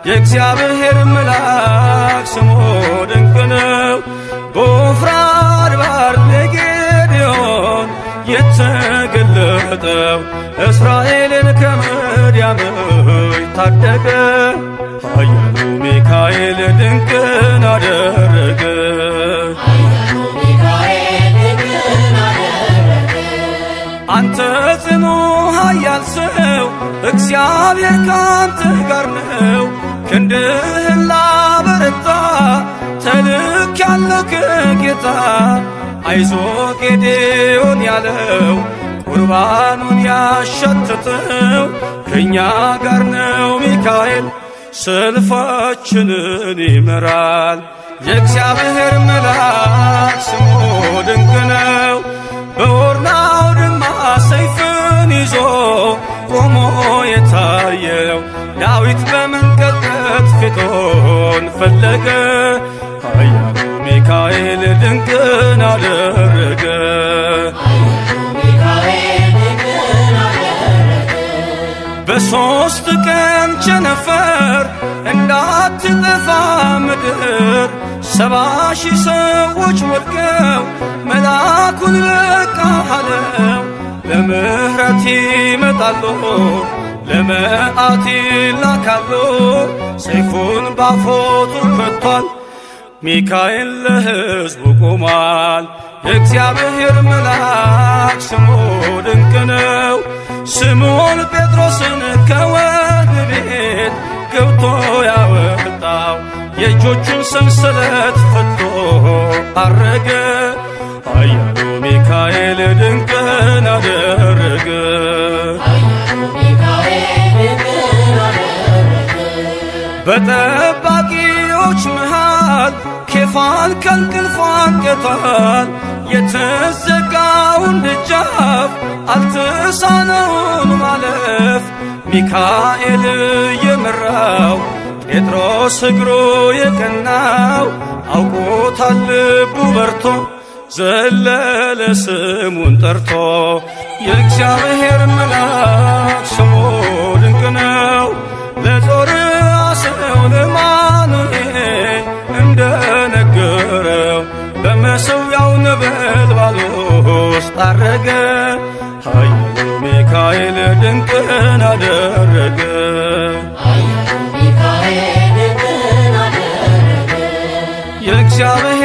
የእግዚአብሔር መልአክ ስሙ ድንቅ ነው። በወፍራም አድባር ለጌዴዎን የተገለጠው እስራኤልን ከምድያም ታደገ። ኃያሉ ሚካኤል ድንቅን አደረገ። አንተ ጽኑ ኃያል ሰው እግዚአብሔር ካንተ ጋር ነው። ክንድህን ላበረታ ተልኬአለሁ ከጌታ። አይዞ ጌዴዎን ያለው ቁርባኑን ያሸተተው ከእኛ ጋር ነው ሚካኤል ሰልፋችንን ይመራል። የእግዚአብሔር መልአክ ስሙ ድንቅ ነው። በኦርናው ድማ ሰይፍን ይዞ ቆሞ የታየው ዳዊት በመንቀጥቀጥ ፊቶን ፈለገ። ኃያሉ ሚካኤል ድንቅን አደረገ። በሦስት ቀን ቸነፈር እንዳትጠፋ ምድር 70,000 ሰዎች ወድቀው መልአኩን በቃ አለው። ለምሕረት ይመጣሉ ለመዓት ይላካሉ። ሰይፉን ባፎቱ ከቷል ሚካኤል ለሕዝቡ ቆሟል። የእግዚአብሔር መልአክ ስሙ ድንቅ ነው። ስምዖን ጴጥሮስን ከወህኒ ቤት ገብቶ ያወጣው የእጆቹን ሰንሰለት ፈቶ አረገ። ኃያሉ ሚካኤል ድንቅን አደረገ። በጠባቂዎች መሃል ኬፋን ከእንቅልፉ አንቅቷል። የተዘጋውን ደጃፍ አልተሳነውን ማለፍ ሚካኤል የመራው ጴጥሮስ እግሩ የቀናው አውቆታል ልቡ በርቶ ዘለለ ስሙን ጠርቶ። የእግዚአብሔር መልአክ ስሙ ድንቅ ነው። ለጦር አሰው ለማኑኤል እንደነገረው በመሠዊያው ነበልባል ውስጥ አረገ። ኃያሉ ሚካኤል ድንቅን አደረገ። የእግዚአብሔር